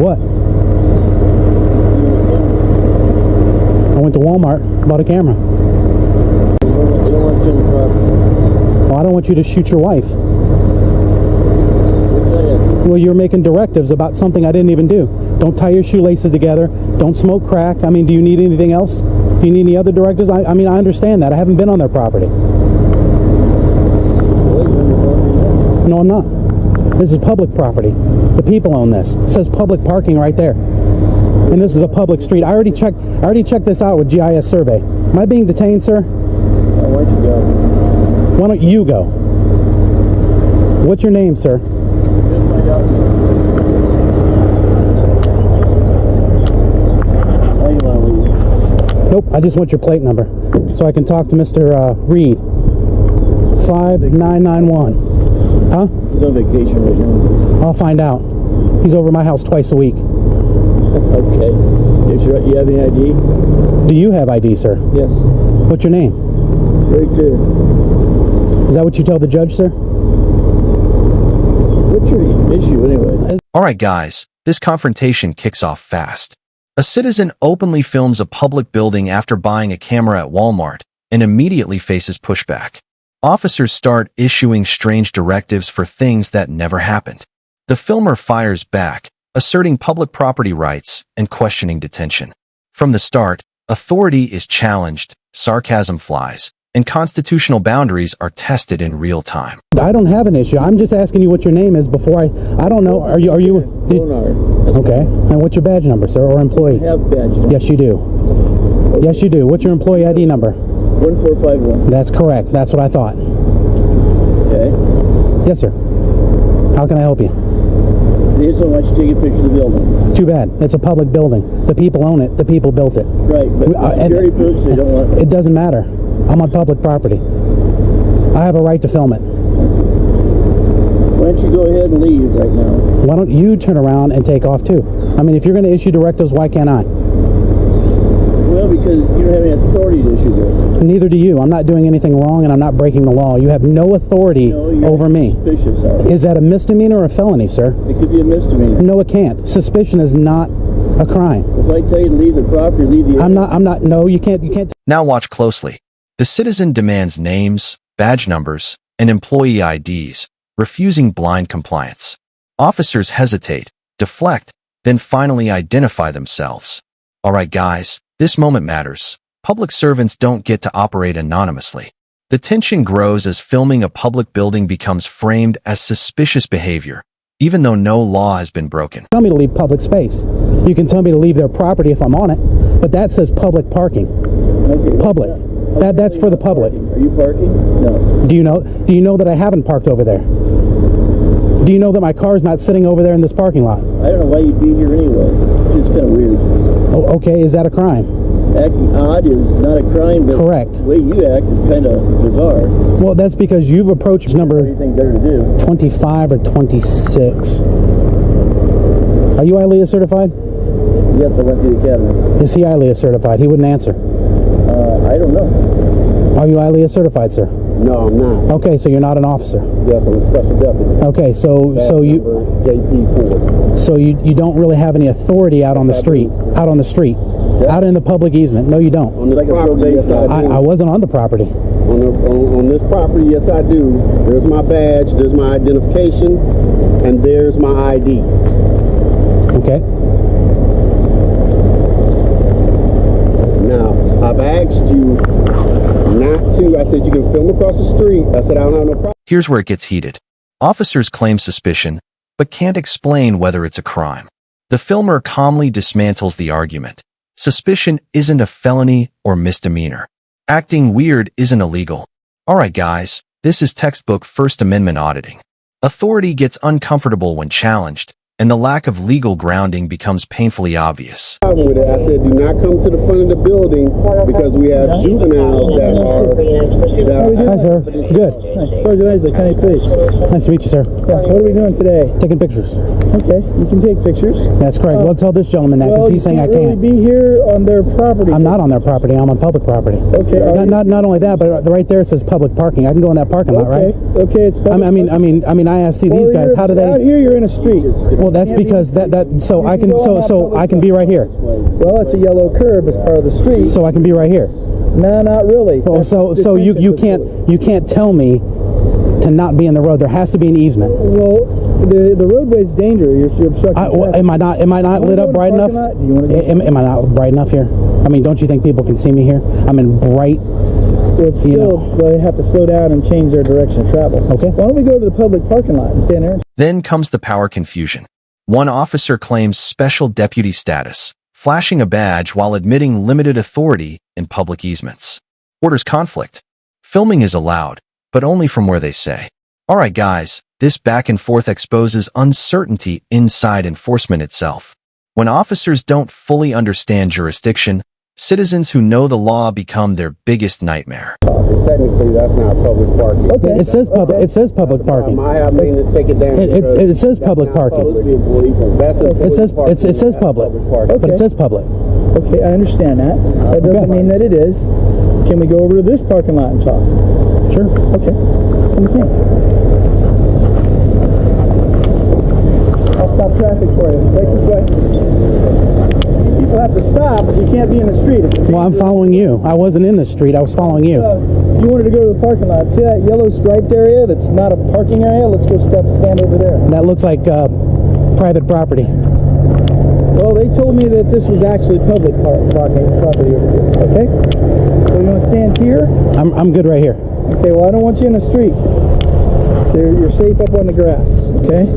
what? I went to Walmart, bought a camera. They don't want you on the property. Well, I don't want you to shoot your wife. What's that have? Well, you're making directives about something I didn't even do. Don't tie your shoelaces together. Don't smoke crack. I mean, do you need anything else? Do you need any other directives? I mean, I understand that. I haven't been on their property. No, I'm not. This is public property. The people own this. It says public parking right there. And this is a public street. I already checked this out with GIS survey. Am I being detained, sir? Why don't you go? Why don't you go? What's your name, sir? Nope, I just want your plate number so I can talk to Mr. Reed. 5991. Huh? He's on vacation right now. I'll find out. He's over my house twice a week. Okay. You have any ID? Do you have ID, sir? Yes. What's your name? Right there. Is that what you tell the judge, sir? What's your issue anyway? Alright guys, this confrontation kicks off fast. A citizen openly films a public building after buying a camera at Walmart and immediately faces pushback. Officers start issuing strange directives for things that never happened. The filmer fires back, asserting public property rights and questioning detention. From the start, authority is challenged, sarcasm flies, and constitutional boundaries are tested in real time. I don't have an issue. I'm just asking you what your name is before I don't know. Are you Bonar. Okay. And what's your badge number, sir, or employee? I have badge number. Yes, you do. Okay. Yes, you do. What's your employee ID number? 1451. That's correct. That's what I thought. Okay. Yes, sir. How can I help you? They just don't want you to take a picture of the building. Too bad. It's a public building. The people own it. The people built it. Right, but for security purposes, they don't want... It doesn't matter. I'm on public property. I have a right to film it. Why don't you go ahead and leave right now? Why don't you turn around and take off too? I mean, if you're going to issue directives, why can't I? Well, because you don't have any authority to issue directives. Neither do you. I'm not doing anything wrong and I'm not breaking the law. You have no authority over me. Suspicious, Is that a misdemeanor or a felony, sir? It could be a misdemeanor. No, it can't. Suspicion is not a crime. If I tell you to leave the property, leave the area. I'm not, no, you can't. Now watch closely. The citizen demands names, badge numbers, and employee IDs, refusing blind compliance. Officers hesitate, deflect, then finally identify themselves. Alright guys, this moment matters. Public servants don't get to operate anonymously. The tension grows as filming a public building becomes framed as suspicious behavior, even though no law has been broken. Tell me to leave public space. You can tell me to leave their property if I'm on it, but that says public parking. Okay. Public. That's for the public. Are you parking? No. Do you know that I haven't parked over there? Do you know that my car's not sitting over there in this parking lot? I don't know why you'd be here anyway. It's just kind of weird. Oh, okay, is that a crime? Acting odd is not a crime, but Correct. the way you act is kind of bizarre. Well, that's because you've approached number Anything better to do? 25 or 26. Are you ILEA certified? Yes, I went to the academy. Is he ILEA certified? He wouldn't answer. I don't know. Are you ILEA certified, sir? No, I'm not. Okay, so you're not an officer. Yes, I'm a special deputy. Okay, so JP4. So you don't really have any authority out on the street. Out on the street. Out in the public easement. No, you don't. On this Like a property, yes, probation. I do. I wasn't on the property. On this property, yes, I do. There's my badge, there's my identification, and there's my ID. Okay. Now, I've asked you not to. I said you can film across the street. I said I don't have no problem. Here's where it gets heated. Officers claim suspicion, but can't explain whether it's a crime. The filmer calmly dismantles the argument. Suspicion isn't a felony or misdemeanor. Acting weird isn't illegal. Alright guys, this is textbook First Amendment auditing. Authority gets uncomfortable when challenged, and the lack of legal grounding becomes painfully obvious. Problem with it. I said do not come to the front of the building because we have juveniles that are. Hi, sir. Good. Sergeant Isley, County Police. Nice to meet you, sir. Yeah, what are we doing today? Taking pictures. Okay, you can take pictures. That's correct. Well, tell this gentleman that because he's saying I can't. Really be here on their property. I'm not on their property. I'm on public property. Okay. Not only that, but right there it says public parking. I can go in that parking lot, right? Okay, it's public. I mean, I asked these guys, how do they? Out here, you're in a street. Well, Well, that's because so I can be right here. Well, it's a yellow curb as part of the street. So I can be right here. No, not really. Oh, so you can't tell me to not be in the road. There has to be an easement. Well, the roadway's dangerous. You're obstructing traffic. Am I not lit up bright enough? Do you want to go? Am I not bright enough here? I mean, don't you think people can see me here? I'm in bright. Well, it's still, they have to slow down and change their direction of travel. Okay. Why don't we go to the public parking lot and stand there? Then comes the power confusion. One officer claims special deputy status, flashing a badge while admitting limited authority in public easements. Orders conflict. Filming is allowed, but only from where they say. Alright guys, this back and forth exposes uncertainty inside enforcement itself. When officers don't fully understand jurisdiction, citizens who know the law become their biggest nightmare. Technically, that's not public parking. Okay. It says public. It says public parking. I have maintenance take it down. It says public parking. It says public, but it says public. Okay, I understand that. That doesn't mean that it is. Can we go over to this parking lot and talk? Sure. Okay. What do you think? I'll stop traffic for you. Right this way. People have to stop, so you can't be in the street. Well, I'm following you. I wasn't in the street. I was following you. You wanted to go to the parking lot. See that yellow striped area that's not a parking area? Let's go stand over there. That looks like private property. Well, they told me that this was actually public property over here. Okay? So you want to stand here? I'm good right here. Okay, well, I don't want you in the street. So you're safe up on the grass, okay?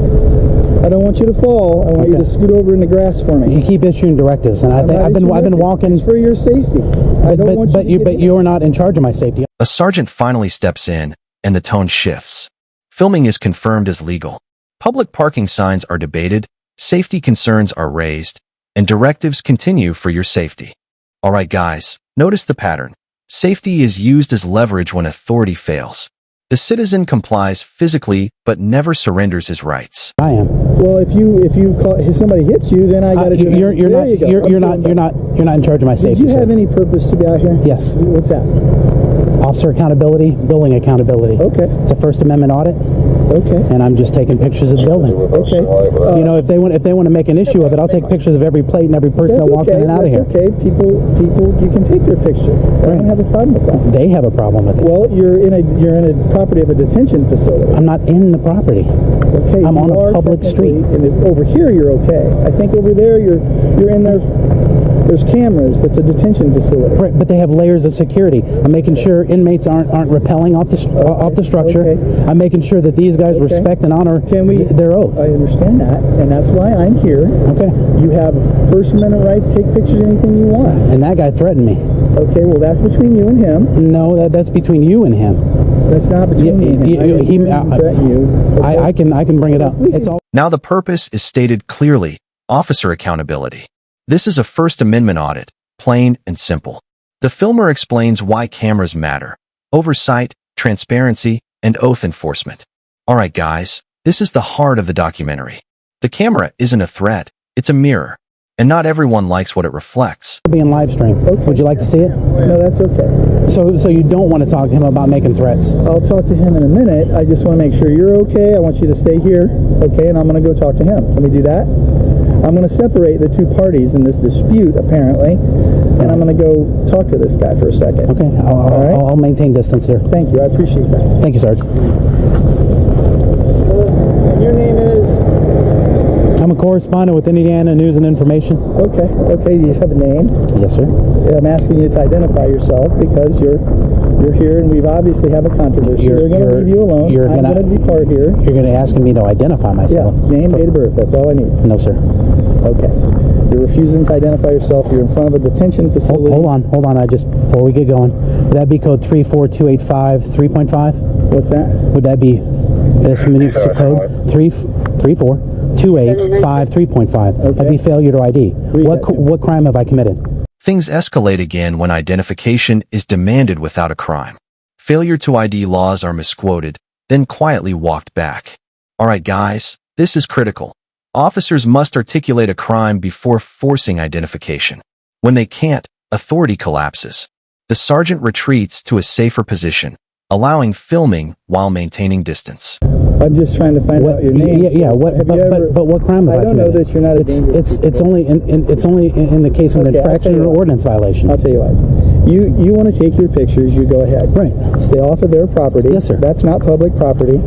I don't want you to fall. I want you to scoot over in the grass for me. You keep issuing directives, and I've been walking. It's for your safety. But you're not in charge of my safety. A sergeant finally steps in, and the tone shifts. Filming is confirmed as legal. Public parking signs are debated, safety concerns are raised, and directives continue for your safety. Alright guys, notice the pattern. Safety is used as leverage when authority fails. The citizen complies physically, but never surrenders his rights. I am. Well, if somebody hits you, then I got to do it. You're not in charge of my safety. Did you have any purpose to be out here? Yes. What's that? Officer accountability, building accountability. Okay. It's a First Amendment audit. Okay. And I'm just taking pictures of the building. Okay. If they want to make an issue of it, I'll take pictures of every plate and every person that walks in and out of here. That's okay. People, you can take their picture. I don't have a problem with that. They have a problem with it. Well, you're in a property of a detention facility. I'm not in the property. Okay. I'm on a public street. And over here, you're okay. I think over there, you're in there. There's cameras. That's a detention facility. Right, but they have layers of security. I'm making sure inmates aren't rappelling off the structure. Okay. I'm making sure that these guys respect and honor their oath. I understand that, and that's why I'm here. Okay. You have First Amendment right to take pictures of anything you want. And that guy threatened me. Okay, well that's between you and him. No, that's between you and him. That's not between me and him. He threatened you. Okay. I can bring it up. It's all. Now the purpose is stated clearly: officer accountability. This is a First Amendment audit, plain and simple. The filmer explains why cameras matter: oversight, transparency, and oath enforcement. Alright guys, this is the heart of the documentary. The camera isn't a threat, it's a mirror. And not everyone likes what it reflects. Being live streamed. Okay. Would you like to see it? No, that's okay. So you don't want to talk to him about making threats? I'll talk to him in a minute. I just want to make sure you're okay. I want you to stay here, okay? And I'm going to go talk to him. Can we do that? I'm going to separate the two parties in this dispute, apparently, and I'm going to go talk to this guy for a second. Okay, I'll maintain distance here. Thank you. I appreciate that. Thank you, Sarge. And your name is? I'm a correspondent with Indiana News and Information. Okay. Okay. Do you have a name? Yes, sir. I'm asking you to identify yourself because you're here, and we've obviously have a controversy. They're going to leave you alone. I'm going to depart here. You're going to ask me to identify myself. Yeah. Name, date of birth. That's all I need. No, sir. Okay. You're refusing to identify yourself. You're in front of a detention facility. Hold on. Before we get going, would that be code 34285 3.5? What's that? Would that be this municipal code 34285 3.5? Okay. That'd be failure to ID. What crime have I committed? Things escalate again when identification is demanded without a crime. Failure to ID laws are misquoted, then quietly walked back. Alright guys, this is critical. Officers must articulate a crime before forcing identification. When they can't, authority collapses. The sergeant retreats to a safer position, allowing filming while maintaining distance. I'm just trying to find out your name. Yeah. What? Have you ever, But what crime have I don't know committed? that you're not a dangerous It's only in the case of an Okay, I'll infraction tell you or what. ordinance violation. I'll tell you what. You want to take your pictures, you go ahead. Right. Stay off of their property. Yes, sir. That's not public property.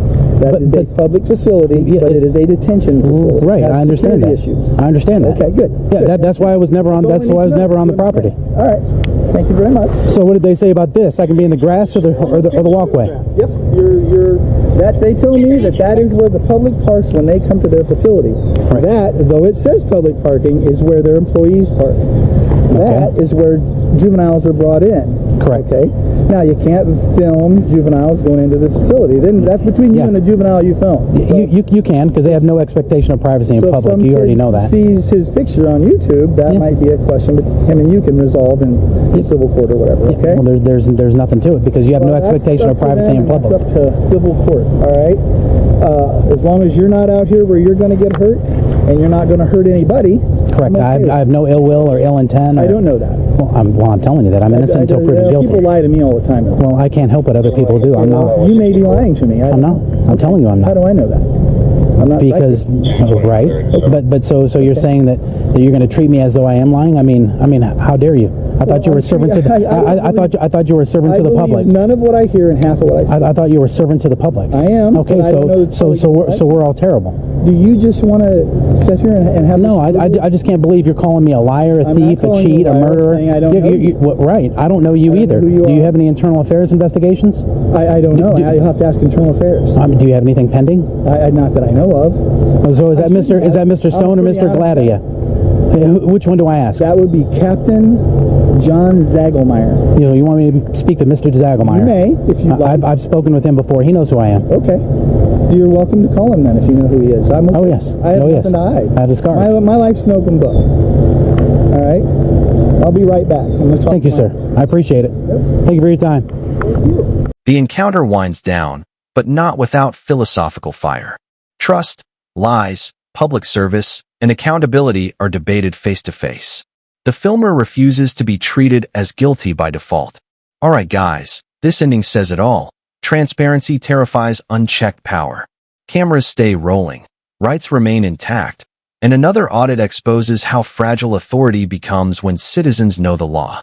That is a public facility, Yeah, but it is a detention facility. Right, It has I understand that. security issues. I understand that. Okay, good. Yeah, Good. that's why I was never on. That's all That's I why I was need to never know. on the property. All right. Thank you very much. So what did they say about this? I can be in the grass or the walkway. Yep. You're. That they tell me that is where the public parks when they come to their facility. Right. That, though it says public parking, is where their employees park. That is where juveniles are brought in. Correct. Okay. Now you can't film juveniles going into the facility. Then that's between you Yeah. and the juvenile you film. So, You can, because they have no expectation of privacy in so if public. some You already kid know that. sees his picture on YouTube, that Yeah. might be a question, but him and you can resolve in civil court or whatever. Okay. Well, there's nothing to it because you have no Well, that's expectation of up to privacy them, in and public. That's up to civil court. All right. As long as you're not out here where you're going to get hurt and you're not going to hurt anybody. Correct. I'm okay with I have no ill will or ill intent. I don't know that. Well, I'm telling you that I'm innocent until proven guilty. People lie to me all the time. Though. Well, I can't help what other people do. I'm not. You may be lying to me. I'm not. I'm telling you I'm How not. do I know that? I'm not Because psychic. right. But so you're saying that you're going to treat me as though I am lying? I mean, how dare you? I thought you were a servant to the. I thought you were a servant to the believe public. None of what I hear and half of what I say. I thought you were a servant to the public. I am. Okay, but I don't know the so public we're all terrible. Do you just want to sit here and have? No, this I just can't believe you're calling me a liar, a I'm thief, not a calling you cheat, a a liar, I'm murderer. saying I don't know you. Right. I don't know you I don't either. know who you Do you are. have any internal affairs investigations? I don't know. You'll have to ask Internal Affairs. Do you have anything pending? Not that I know of. So is that Mr. Stone or pretty Mr. out of Gladia? Which one do I ask? That would be Captain John Zagelmeyer. You want me to speak to Mr. Zagelmeyer? You may, if you like. I've spoken with him before. He knows who I am. Okay. You're welcome to call him then if you know who he is. I'm okay. Oh, yes. I have Oh, yes. nothing to hide. I have his card. My life's an open book. All right. I'll be right back. I'm gonna talk Thank you, to sir. I appreciate it. Thank you for your time. The encounter winds down, but not without philosophical fire. Trust, lies, public service, and accountability are debated face-to-face. The filmer refuses to be treated as guilty by default. Alright guys, this ending says it all. Transparency terrifies unchecked power. Cameras stay rolling. Rights remain intact. And another audit exposes how fragile authority becomes when citizens know the law.